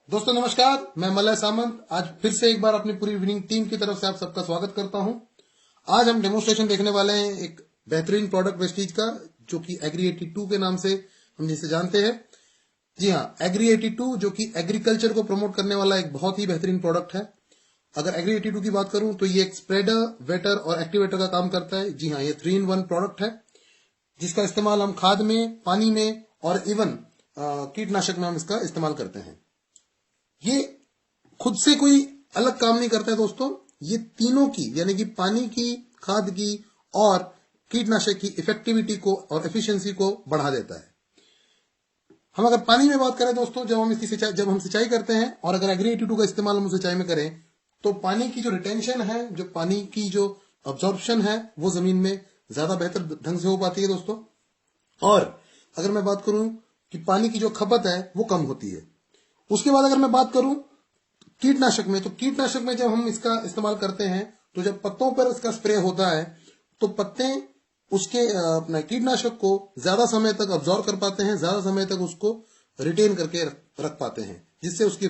दोस्तों नमस्कार, मैं मलय सामंत आज फिर से एक बार अपनी पूरी विनिंग टीम की तरफ से आप सबका स्वागत करता हूं। आज हम डेमोन्स्ट्रेशन देखने वाले हैं एक बेहतरीन प्रोडक्ट वेस्टीज का, जो कि एग्री 82 के नाम से हम जिसे जानते हैं। जी हाँ, एग्री 82 जो कि एग्रीकल्चर को प्रमोट करने वाला एक बहुत ही बेहतरीन प्रोडक्ट है। अगर एग्री 82 की बात करूं तो ये एक स्प्रेडर, वेटर और एक्टिवेटर का काम करता है। जी हाँ, ये 3-in-1 प्रोडक्ट है, जिसका इस्तेमाल हम खाद में, पानी में और इवन कीटनाशक में हम इसका इस्तेमाल करते हैं। ये खुद से कोई अलग काम नहीं करता है दोस्तों, ये तीनों की यानी कि पानी की, खाद की और कीटनाशक की इफेक्टिविटी को और एफिशिएंसी को बढ़ा देता है। हम अगर पानी में बात करें दोस्तों, जब हम सिंचाई करते हैं और अगर एग्री 82 का इस्तेमाल हम सिंचाई में करें तो पानी की जो रिटेंशन है, जो पानी की जो अब्जॉर्प्शन है, वो जमीन में ज्यादा बेहतर ढंग से हो पाती है दोस्तों। और अगर मैं बात करूं कि पानी की जो खपत है वो कम होती है। उसके बाद अगर मैं बात करूं कीटनाशक में, तो कीटनाशक में जब हम इसका इस्तेमाल करते हैं तो जब पत्तों पर इसका स्प्रे होता है तो पत्ते उसके अपना कीटनाशक को ज्यादा समय तक अब्जॉर्व कर पाते हैं, ज्यादा समय तक उसको रिटेन करके रख पाते हैं, जिससे उसकी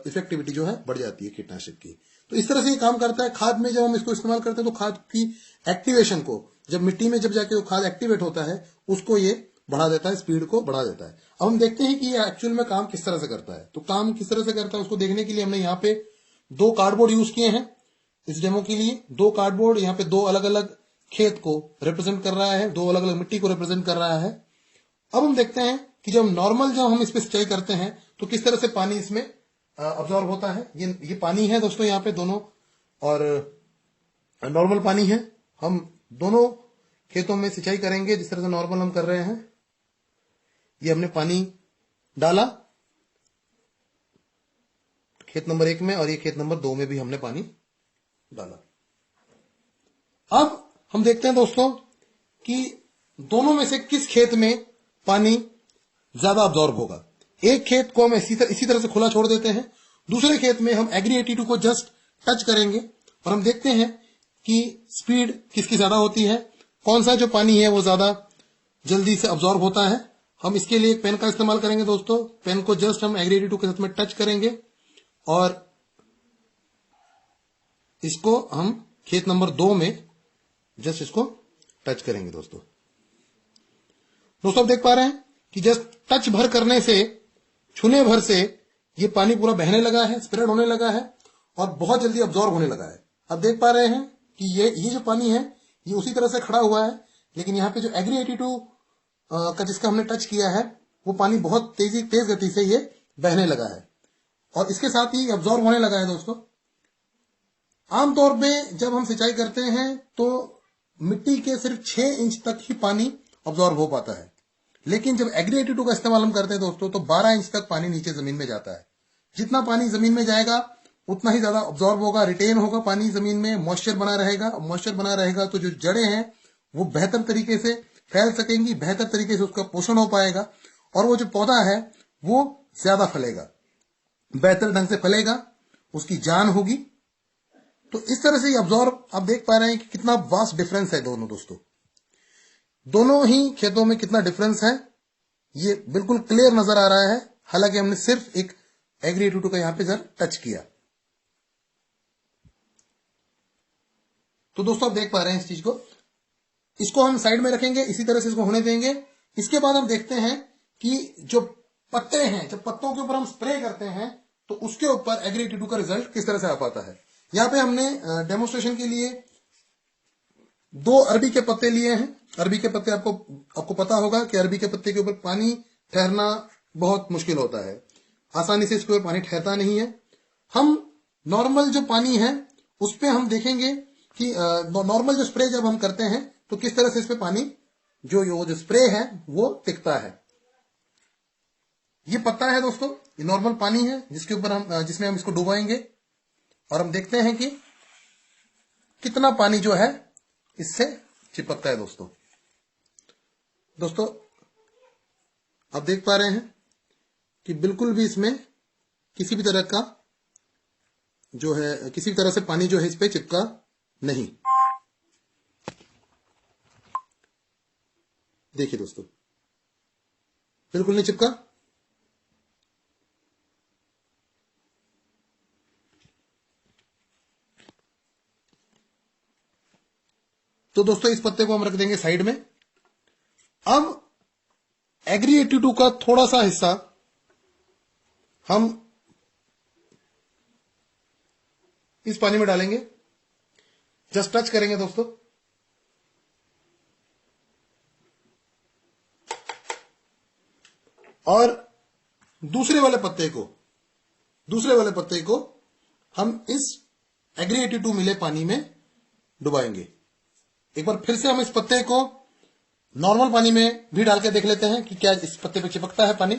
इफेक्टिविटी जो है बढ़ जाती है कीटनाशक की। तो इस तरह से ये काम करता है। खाद में जब हम इसको इस्तेमाल करते हैं तो खाद की एक्टिवेशन को, जब मिट्टी में जब जाके वो खाद एक्टिवेट होता है, उसको ये बढ़ा देता है, स्पीड को बढ़ा देता है। अब हम देखते हैं कि ये एक्चुअल में काम किस तरह से करता है। तो काम किस तरह से करता है उसको देखने के लिए हमने यहाँ पे 2 कार्डबोर्ड यूज किए हैं इस डेमो के लिए। 2 कार्डबोर्ड यहाँ पे 2 अलग अलग खेत को रिप्रेजेंट कर रहा है, 2 अलग अलग मिट्टी को रिप्रेजेंट कर रहा है। अब हम देखते हैं कि जब नॉर्मल जब हम इस पे सिंचाई करते हैं तो किस तरह से पानी इसमें अब्जॉर्ब होता है। ये पानी है दोस्तों यहाँ पे दोनों, और नॉर्मल पानी है। हम दोनों खेतों में सिंचाई करेंगे जिस तरह से नॉर्मल हम कर रहे हैं। ये हमने पानी डाला खेत नंबर 1 में और ये खेत नंबर 2 में भी हमने पानी डाला। अब हम देखते हैं दोस्तों कि दोनों में से किस खेत में पानी ज्यादा अब्जॉर्ब होगा। एक खेत को हम इसी तरह से खुला छोड़ देते हैं, दूसरे खेत में हम एग्री 82 को जस्ट टच करेंगे और हम देखते हैं कि स्पीड किसकी ज्यादा होती है, कौन सा जो पानी है वो ज्यादा जल्दी से अब्जॉर्ब होता है। हम इसके लिए एक पेन का इस्तेमाल करेंगे दोस्तों। पेन को जस्ट हम एग्री 82 के साथ में टच करेंगे और इसको हम खेत नंबर 2 में जस्ट इसको टच करेंगे दोस्तों। आप देख पा रहे हैं कि जस्ट टच भर करने से, छूने भर से ये पानी पूरा बहने लगा है, स्प्रेड होने लगा है और बहुत जल्दी अब्जॉर्ब होने लगा है। आप देख पा रहे हैं कि ये जो पानी है ये उसी तरह से खड़ा हुआ है, लेकिन यहाँ पे जो एग्री 82 का जिसका हमने टच किया है वो पानी बहुत तेज गति से ये बहने लगा है और इसके साथ ही अब्जॉर्ब होने लगा है दोस्तों। आमतौर पे जब हम सिंचाई करते हैं तो मिट्टी के सिर्फ 6 इंच तक ही पानी अब्जॉर्ब हो पाता है, लेकिन जब एग्री 82 का इस्तेमाल हम करते हैं दोस्तों तो 12 इंच तक पानी नीचे जमीन में जाता है। जितना पानी जमीन में जाएगा उतना ही ज्यादा अब्जॉर्ब होगा, रिटेन होगा पानी जमीन में, मॉइस्चर बना रहेगा। मॉइस्चर बना रहेगा तो जो जड़ें हैं वो बेहतर तरीके से फैल सकेंगी, बेहतर तरीके से उसका पोषण हो पाएगा और वो जो पौधा है वो ज्यादा फलेगा, बेहतर ढंग से फलेगा, उसकी जान होगी। तो इस तरह से अब्जॉर्ब आप देख पा रहे हैं कि कितना वास्ट डिफरेंस है दोस्तों। दोनों ही खेतों में कितना डिफरेंस है ये बिल्कुल क्लियर नजर आ रहा है, हालांकि हमने सिर्फ एक एग्री 82 का यहां पे जरा टच किया। तो दोस्तों आप देख पा रहे हैं इस चीज को, इसको हम साइड में रखेंगे, इसी तरह से इसको होने देंगे। इसके बाद हम देखते हैं कि जो पत्ते हैं, जब पत्तों के ऊपर हम स्प्रे करते हैं तो उसके ऊपर एग्री 82 का रिजल्ट किस तरह से आ पाता है। यहां पे हमने डेमोन्स्ट्रेशन के लिए 2 अरबी के पत्ते लिए हैं। अरबी के पत्ते आपको पता होगा कि अरबी के पत्ते के ऊपर पानी ठहरना बहुत मुश्किल होता है, आसानी से इसके ऊपर पानी ठहरता नहीं है। हम नॉर्मल जो पानी है उस पे हम देखेंगे कि नॉर्मल जो स्प्रे जब हम करते हैं तो किस तरह से इस पे पानी जो स्प्रे है वो टिकता है। ये पत्ता है दोस्तों, ये नॉर्मल पानी है जिसमें हम इसको डुबाएंगे और हम देखते हैं कि कितना पानी जो है इससे चिपकता है दोस्तों आप देख पा रहे हैं कि बिल्कुल भी इसमें किसी भी तरह का जो है, किसी भी तरह से पानी जो है इस पे चिपका नहीं। देखिए दोस्तों, बिल्कुल नहीं चिपका। तो दोस्तों इस पत्ते को हम रख देंगे साइड में। अब एग्री 82 का थोड़ा सा हिस्सा हम इस पानी में डालेंगे, जस्ट टच करेंगे दोस्तों। और दूसरे वाले पत्ते को हम इस एग्री 82 मिले पानी में डुबाएंगे। एक बार फिर से हम इस पत्ते को नॉर्मल पानी में भी डाल के देख लेते हैं कि क्या इस पत्ते पे चिपकता है पानी।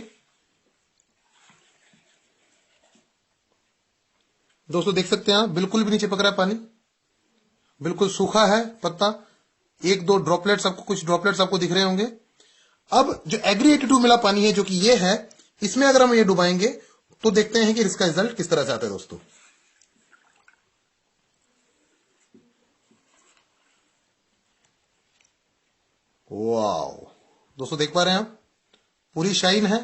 दोस्तों देख सकते हैं आप, बिल्कुल भी नहीं चिपक रहा है पानी, बिल्कुल सूखा है पत्ता। एक दो ड्रॉपलेट्स आपको, कुछ ड्रॉपलेट्स आपको दिख रहे होंगे। अब जो एग्री 82 मिला पानी है, जो कि ये है, इसमें अगर हम ये डुबाएंगे तो देखते हैं कि इसका रिजल्ट किस तरह से आता है दोस्तों। वाओ, दोस्तों देख पा रहे हैं आप, पूरी शाइन है,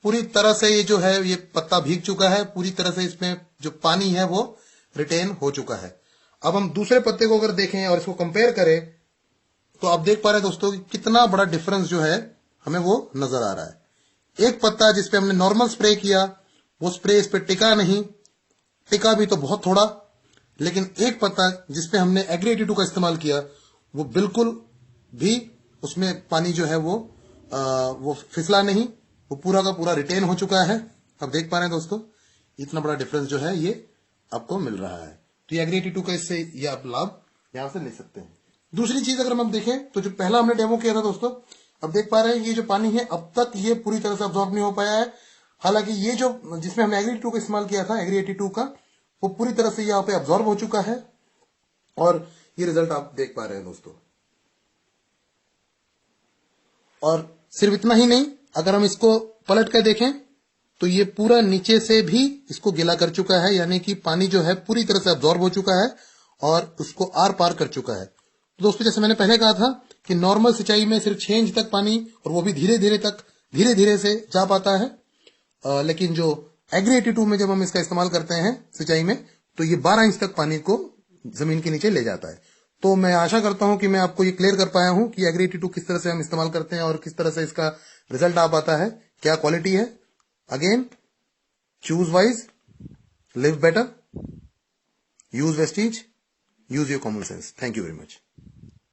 पूरी तरह से ये जो है ये पत्ता भीग चुका है, पूरी तरह से इसमें जो पानी है वो रिटेन हो चुका है। अब हम दूसरे पत्ते को अगर देखें और इसको कंपेयर करें तो आप देख पा रहे हैं दोस्तों कि कितना बड़ा डिफरेंस जो है हमें वो नजर आ रहा है। एक पत्ता जिसपे हमने नॉर्मल स्प्रे किया, वो स्प्रे इस पे टिका नहीं, टिका भी तो बहुत थोड़ा, लेकिन एक पत्ता जिसपे हमने एग्री 82 का इस्तेमाल किया, वो बिल्कुल भी उसमें पानी जो है वो फिसला नहीं, वो पूरा का पूरा रिटेन हो चुका है। अब देख पा रहे हैं दोस्तों, इतना बड़ा डिफरेंस जो है ये आपको मिल रहा है। तो ये एग्री 82 का इससे ये आप लाभ यहां से ले सकते हैं। दूसरी चीज अगर हम देखें तो जो पहला हमने डेमो किया था दोस्तों, अब देख पा रहे हैं ये जो पानी है अब तक ये पूरी तरह से अब्सॉर्ब नहीं हो पाया है। हालांकि ये जो जिसमें हमने एग्री 82 का इस्तेमाल किया था, एग्री 82 का, वो पूरी तरह से यहाँ पे अब्सॉर्ब हो चुका है और ये रिजल्ट आप देख पा रहे हैं दोस्तों। और सिर्फ इतना ही नहीं, अगर हम इसको पलट कर देखें तो ये पूरा नीचे से भी इसको गीला कर चुका है, यानी कि पानी जो है पूरी तरह से अब्सॉर्ब हो चुका है और उसको आर पार कर चुका है। तो दोस्तों जैसे मैंने पहले कहा था कि नॉर्मल सिंचाई में सिर्फ 6 इंच तक पानी, और वो भी धीरे धीरे से जा पाता है, लेकिन जो एग्री 82 में जब हम इसका इस्तेमाल करते हैं सिंचाई में, तो ये 12 इंच तक पानी को जमीन के नीचे ले जाता है। तो मैं आशा करता हूं कि मैं आपको ये क्लियर कर पाया हूं कि एग्री 82 किस तरह से हम इस्तेमाल करते हैं और किस तरह से इसका रिजल्ट आ पाता है, क्या क्वालिटी है। Again, choose wise, live better, use Vestige, use your common sense. Thank you very much.